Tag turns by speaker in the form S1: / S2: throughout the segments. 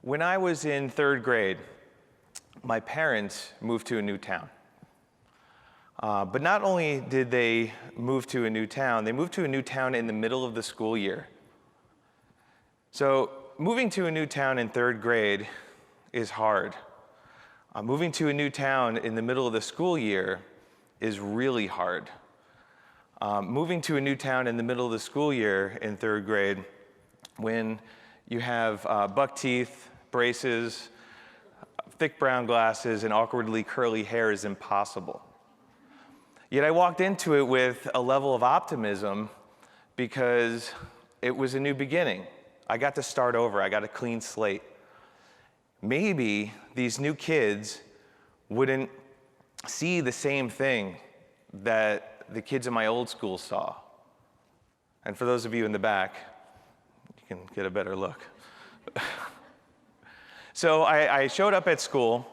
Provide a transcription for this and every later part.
S1: When I was in third grade, my parents moved to a new town. But not only did they move to a new town, they moved to a new town in the middle of the school year. So moving to a new town in third grade is hard. Moving to a new town in the middle of the school year is really hard. Moving to a new town in the middle of the school year in third grade, when you have buck teeth, braces, thick brown glasses, and awkwardly curly hair, is impossible. Yet I walked into it with a level of optimism because it was a new beginning. I got to start over. I got a clean slate. Maybe these new kids wouldn't see the same thing that the kids in my old school saw. And for those of you in the back, you can get a better look. So I showed up at school,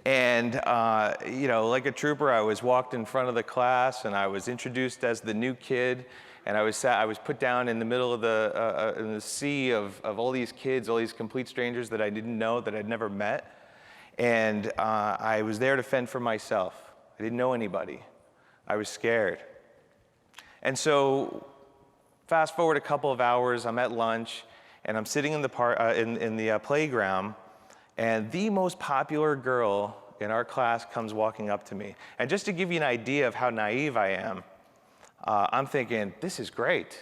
S1: and like a trooper, I was walked in front of the class, and I was introduced as the new kid, and I was put down in the middle of in the sea of all these kids, all these complete strangers that I didn't know, that I'd never met, and I was there to fend for myself. I didn't know anybody. I was scared. And so fast forward a couple of hours, I'm at lunch, and I'm sitting in the playground, and the most popular girl in our class comes walking up to me. And just to give you an idea of how naive I am, I'm thinking, this is great.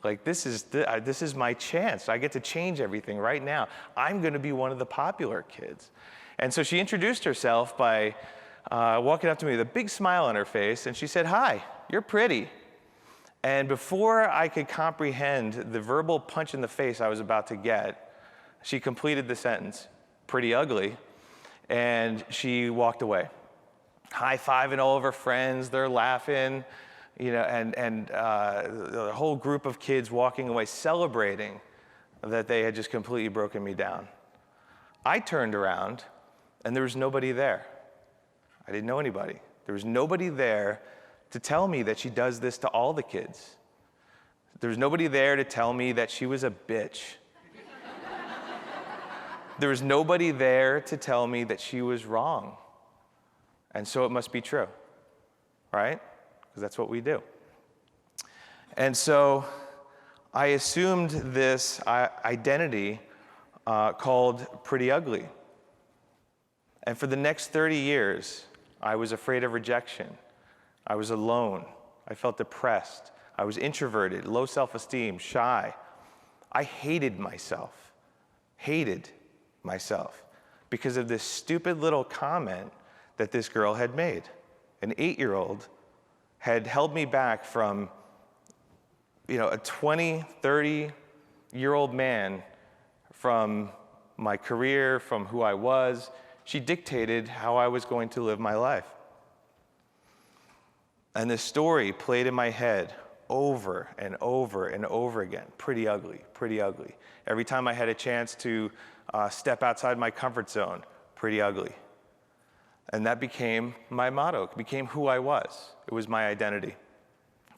S1: Like, this is my chance. I get to change everything right now. I'm going to be one of the popular kids. And so she introduced herself by walking up to me with a big smile on her face, and she said, "Hi, you're pretty." And before I could comprehend the verbal punch in the face I was about to get, she completed the sentence, "Pretty ugly," and she walked away. High-fiving all of her friends, they're laughing, and the whole group of kids walking away celebrating that they had just completely broken me down. I turned around, and there was nobody there. I didn't know anybody. There was nobody there to tell me that she does this to all the kids. There was nobody there to tell me that she was a bitch. There was nobody there to tell me that she was wrong. And so it must be true, right? Because that's what we do. And so I assumed this identity called pretty ugly. And for the next 30 years, I was afraid of rejection. I was alone. I felt depressed. I was introverted, low self-esteem, shy. I hated myself because of this stupid little comment that this girl had made. An 8-year-old had held me back from, a 20, 30-year-old man, from my career, from who I was. She dictated how I was going to live my life. And this story played in my head over and over and over again. Pretty ugly, pretty ugly. Every time I had a chance to step outside my comfort zone, pretty ugly. And that became my motto. It became who I was. It was my identity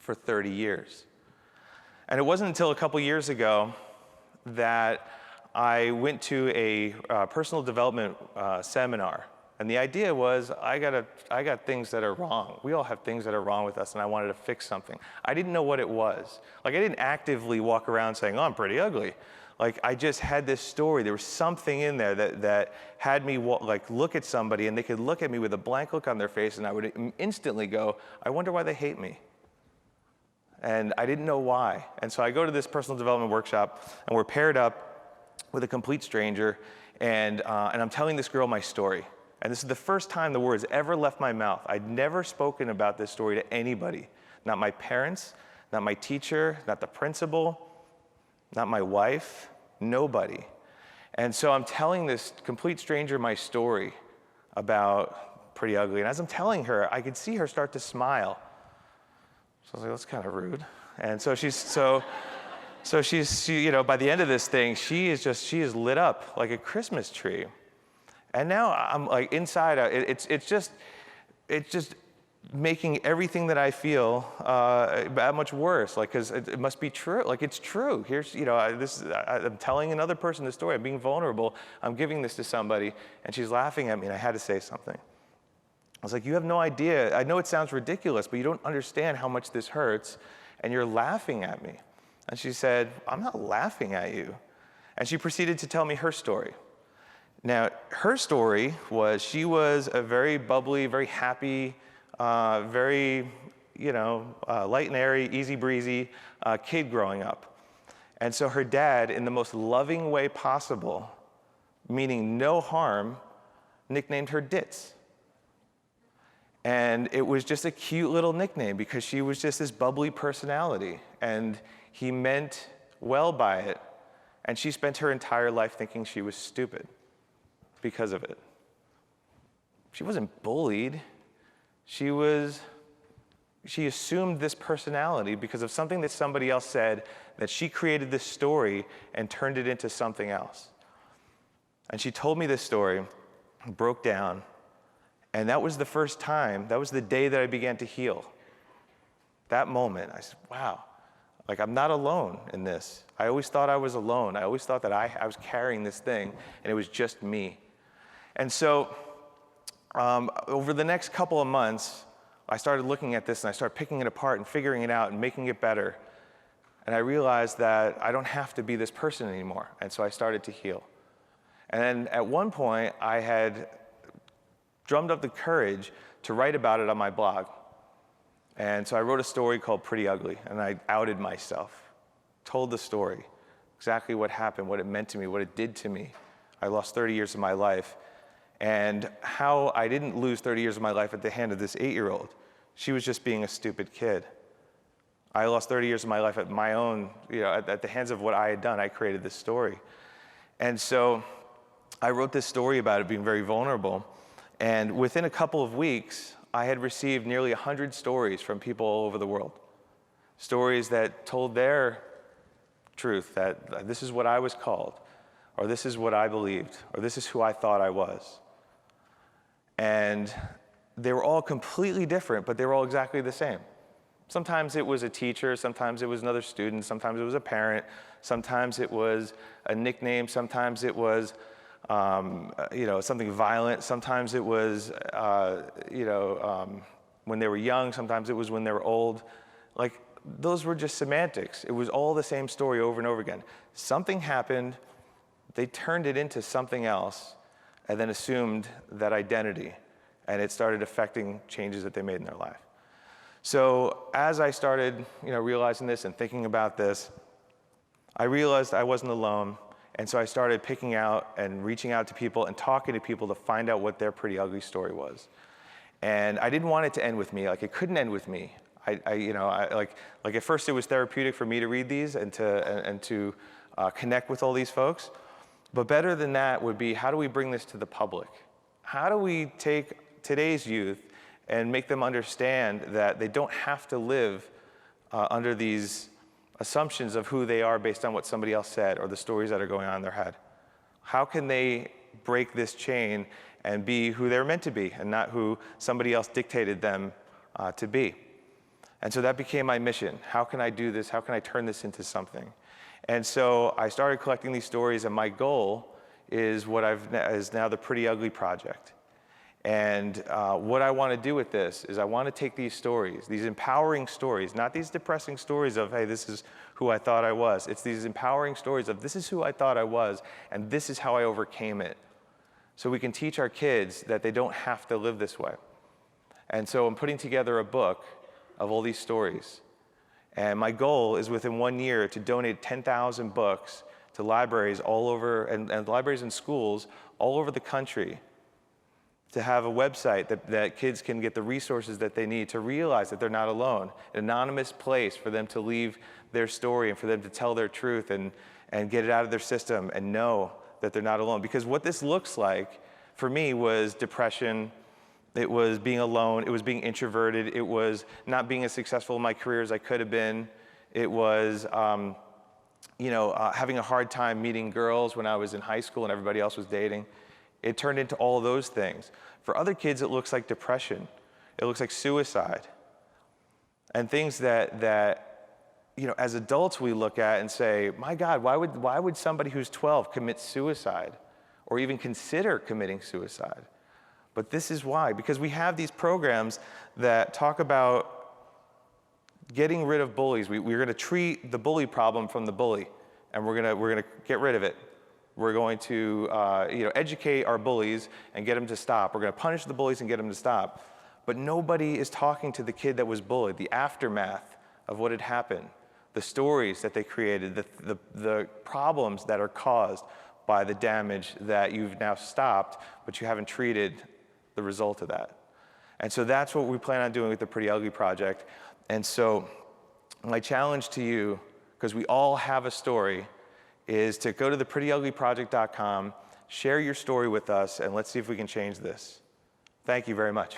S1: for 30 years. And it wasn't until a couple years ago that I went to a personal development seminar. And the idea was, I got things that are wrong. We all have things that are wrong with us, and I wanted to fix something. I didn't know what it was. Like, I didn't actively walk around saying, "Oh, I'm pretty ugly." Like, I just had this story. There was something in there that had me look at somebody, and they could look at me with a blank look on their face, and I would instantly go, "I wonder why they hate me." And I didn't know why. And so I go to this personal development workshop, and we're paired up with a complete stranger, and I'm telling this girl my story. And this is the first time the words ever left my mouth. I'd never spoken about this story to anybody. Not my parents, not my teacher, not the principal, not my wife, nobody. And so I'm telling this complete stranger my story about pretty ugly. And as I'm telling her, I could see her start to smile. So I was like, that's kind of rude. And so she's by the end of this thing, she is lit up like a Christmas tree. And now I'm like inside, it's just making everything that I feel that much worse. Like, because it must be true. Like, it's true. Here's, I'm telling another person the story. I'm being vulnerable. I'm giving this to somebody, and she's laughing at me, and I had to say something. I was like, you have no idea. I know it sounds ridiculous, but you don't understand how much this hurts, and you're laughing at me. And she said, I'm not laughing at you. And she proceeded to tell me her story. Now, her story was she was a very bubbly, very happy, very, light and airy, easy breezy kid growing up. And so her dad, in the most loving way possible, meaning no harm, nicknamed her Ditz. And it was just a cute little nickname because she was just this bubbly personality. And he meant well by it. And she spent her entire life thinking she was stupid because of it. She wasn't bullied. She assumed this personality because of something that somebody else said, that she created this story and turned it into something else. And she told me this story, broke down, and that was the first time, that was the day that I began to heal. That moment, I said, wow, like I'm not alone in this. I always thought I was alone. I always thought that I was carrying this thing, and it was just me. And so over the next couple of months, I started looking at this, and I started picking it apart and figuring it out and making it better. And I realized that I don't have to be this person anymore, and so I started to heal. And then at one point, I had drummed up the courage to write about it on my blog. And so I wrote a story called Pretty Ugly, and I outed myself, told the story, exactly what happened, what it meant to me, what it did to me. I lost 30 years of my life, and how I didn't lose 30 years of my life at the hand of this 8-year-old. She was just being a stupid kid. I lost 30 years of my life at my own, at the hands of what I had done. I created this story. And so I wrote this story about it being very vulnerable. And within a couple of weeks, I had received nearly 100 stories from people all over the world. Stories that told their truth, that this is what I was called, or this is what I believed, or this is who I thought I was. And they were all completely different, but they were all exactly the same. Sometimes it was a teacher, sometimes it was another student, sometimes it was a parent, sometimes it was a nickname, sometimes it was something violent. Sometimes it was, when they were young. Sometimes it was when they were old. Like, those were just semantics. It was all the same story over and over again. Something happened, they turned it into something else, and then assumed that identity, and it started affecting changes that they made in their life. So as I started, realizing this and thinking about this, I realized I wasn't alone. And so I started picking out and reaching out to people and talking to people to find out what their pretty ugly story was. And I didn't want it to end with me. Like, it couldn't end with me. Like at first it was therapeutic for me to read these and to connect with all these folks. But better than that would be, how do we bring this to the public? How do we take today's youth and make them understand that they don't have to live under these assumptions of who they are based on what somebody else said or the stories that are going on in their head? How can they break this chain and be who they're meant to be and not who somebody else dictated them to be? And so that became my mission. How can I do this? How can I turn this into something? And so I started collecting these stories, and my goal is is now the Pretty Ugly Project. And what I want to do with this is I want to take these stories, these empowering stories, not these depressing stories of, hey, this is who I thought I was. It's these empowering stories of, this is who I thought I was, and this is how I overcame it. So we can teach our kids that they don't have to live this way. And so I'm putting together a book of all these stories. And my goal is within 1 year to donate 10,000 books to libraries all over, and libraries and schools all over the country, to have a website that kids can get the resources that they need to realize that they're not alone, an anonymous place for them to leave their story and for them to tell their truth and get it out of their system and know that they're not alone. Because what this looks like for me was depression, it was being alone, it was being introverted, it was not being as successful in my career as I could have been, it was having a hard time meeting girls when I was in high school and everybody else was dating. It turned into all of those things. For other kids, it looks like depression. It looks like suicide. And things that you know, as adults we look at and say, my God, why would somebody who's 12 commit suicide or even consider committing suicide? But this is why, because we have these programs that talk about getting rid of bullies. We're going to treat the bully problem from the bully, and we're going to get rid of it. We're going to educate our bullies and get them to stop. We're going to punish the bullies and get them to stop. But nobody is talking to the kid that was bullied, the aftermath of what had happened, the stories that they created, the problems that are caused by the damage that you've now stopped, but you haven't treated the result of that. And so that's what we plan on doing with the Pretty Ugly Project. And so my challenge to you, because we all have a story, is to go to theprettyuglyproject.com, share your story with us, and let's see if we can change this. Thank you very much.